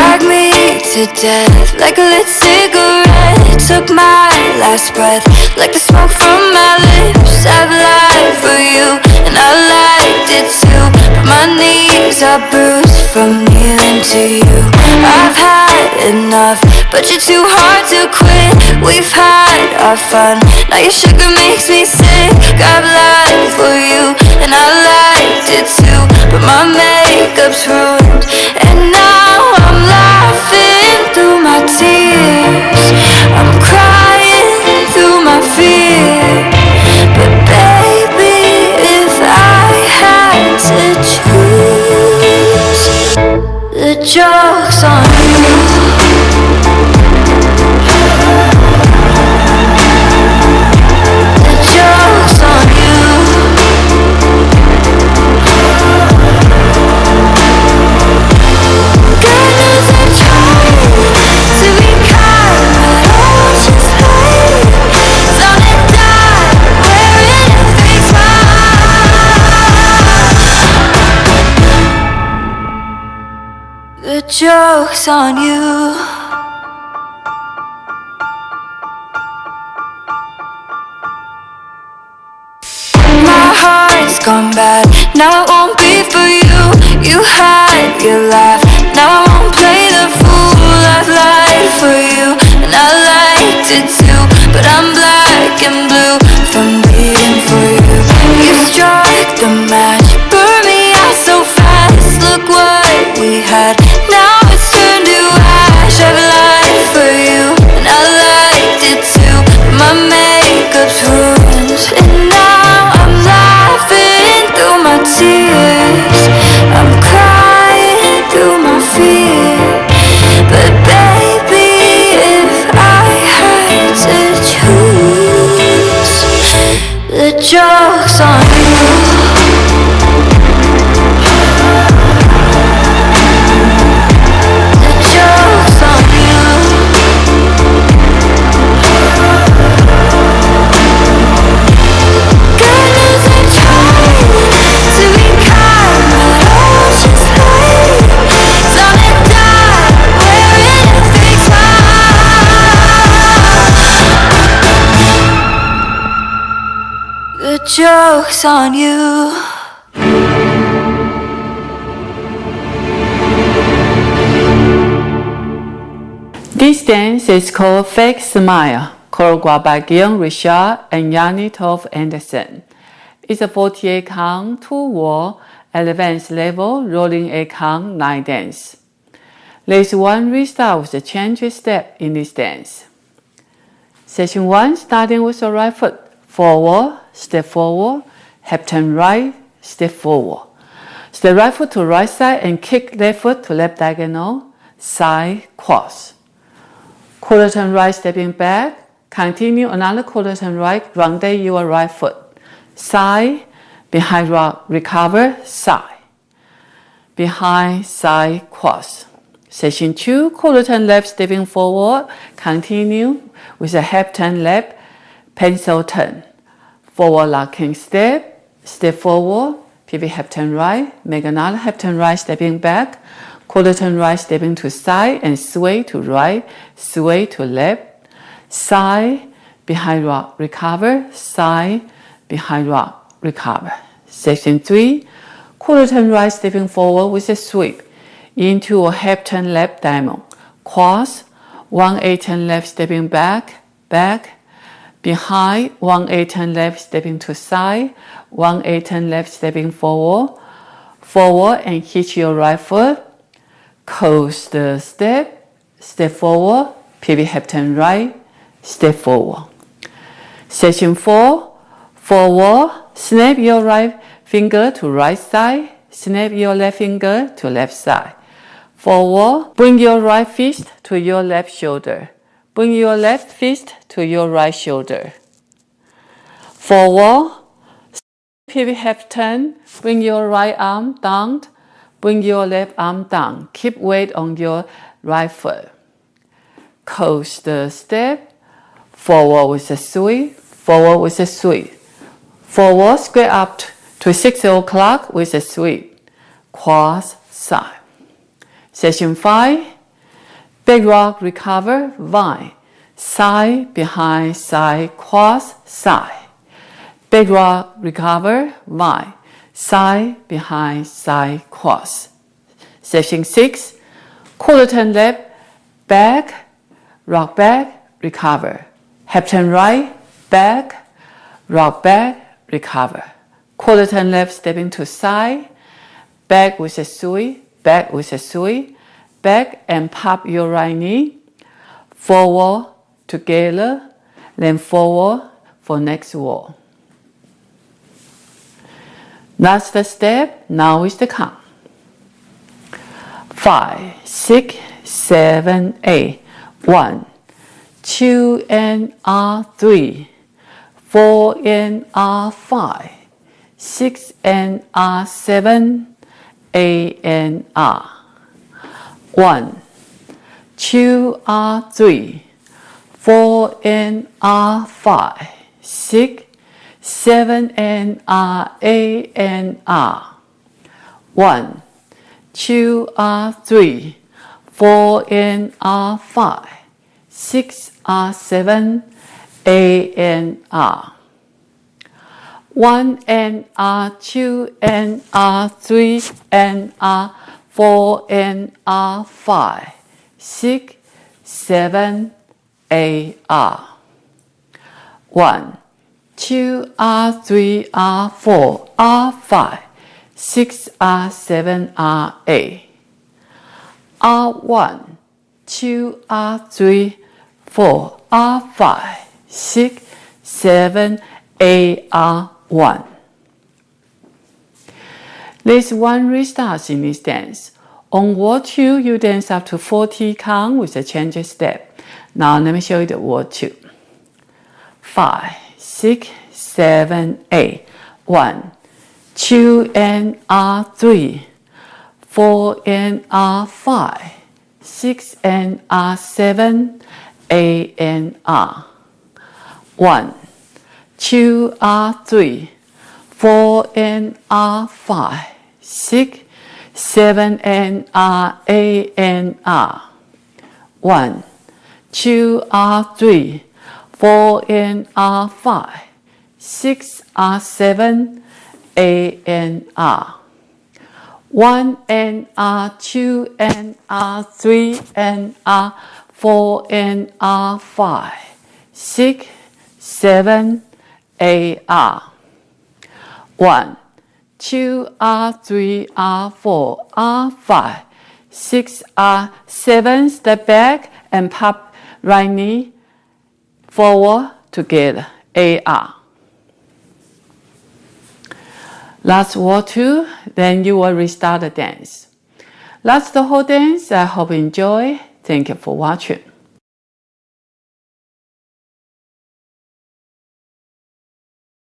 drag me to death like a lit cigarette. Took my last breath like the smoke from my lips. I've lied for you and I liked it too, but my knees are bruised from kneeling to you. I've had enough, but you're too hard to quit. We've had our fun, now your sugar makes me sick. I've lied for you and I liked it too, but my makeup's ruined and now I'm laughing through my tears. I'm crying through my fear. But baby, if I had to choose, the joke's on you. The joke's on you. God knows I tried to be kind, but I was just playing. Don't it die wearing a fake smile. The joke's on you. My heart's gone bad, now it won't be for you. You had your laugh, now I won't play the fool. I've lied for you, and I liked it too, but I'm black and blue from bleeding for you. You struck the match, burned me out so fast. Look what we had, now it's turned to ash. I've lied for you, and I liked it too, but my makeup's ruined, and now I'm laughing through my tears. I'm crying through my fear. But baby, if I had to choose, the joke's on you. The joke's on you. God knows I tried to be kind, but I was just playing. Don't it die wearing a fake smile. The joke's on you. This dance is called Fake Smile, choreographed by Guillaume and Jannie Tofte Andersen. It's a 48 count, 2-wall, advanced level, rolling 8 count, 9 dance. There's one restart with a change step in this dance. Section 1, starting with the right foot, forward, step forward, half turn right, step forward. Step right foot to right side and kick left foot to left diagonal, side, cross. Quarter turn right, stepping back. Continue another quarter turn right, rounded your right foot. Side, behind rock, recover, side. Behind, side, cross. Section 2, quarter turn left, stepping forward. Continue with a half turn left, pencil turn. Forward locking step, step forward, pivot half turn right, make another half turn right, stepping back. Quarter turn right, stepping to side and sway to right, sway to left. Side, behind rock, recover, side, behind rock, recover. Section 3, quarter turn right, stepping forward with a sweep into a half turn left diamond. Cross, 1/8 turn left, stepping back, back. Behind, 1/8 turn left, stepping to side, 1/8 turn left, stepping forward. Forward and hit your right foot. Close the step, step forward, pivot half turn right, step forward. Section 4, forward, snap your right finger to right side, snap your left finger to left side. Forward, bring your right fist to your left shoulder. Bring your left fist to your right shoulder. Forward, pivot half turn, bring your right arm down. Bring your left arm down. Keep weight on your right foot. Close the step. Forward with a sweep. Forward with a sweep. Forward, square up to 6 o'clock with a sweep. Cross side. Section 5. Back rock, recover, vine. Side, behind, side, cross, side. Back rock, recover, vine. Side, behind, side, cross. Section 6. Quarter turn left, back, rock back, recover. Half turn right, back, rock back, recover. Quarter turn left, stepping to side, back with a sui, back with a sui, back and pop your right knee, forward, together, then forward for next wall. That's the step, now is the count. 5, 6, 7, 8. 1, 2 and R3. 4 and R5. 6 and R7. 8 and R. 1, 2 R3. 4 and R5. 6, 7 and R8 and R. 1, 2 R3, 4 and R5, 6 R7, 8 and R. 1 and R2 and R3 and R4 and R5, 6, 7, 8 R. 1, 2 R3 R4 R5, 6 R7 R8. R1, 2 R3 4 R5, 6, 7, 8 R1. There's one restart in this dance. On wall 2, you dance up to 40 count with a change step. Now let me show you the wall 2. 5, 6, 7, 8. 1, 2 and R3. 4 and R5. 6 and R7. 8 and R. 1, 2 R3. 4 and R5. 6, 7 and R8 and R. 1, 2 R3. 4 and R5, 6 R7, 8 and R. 1 and R2 and R3 and R4 and R5, 6, 7, 8 R. 1, 2 R3 R4 R5, 6 R7, step back and pop right knee forward together, AR. Last wall 2, then you will restart the dance. That's the whole dance. I hope you enjoy. Thank you for watching.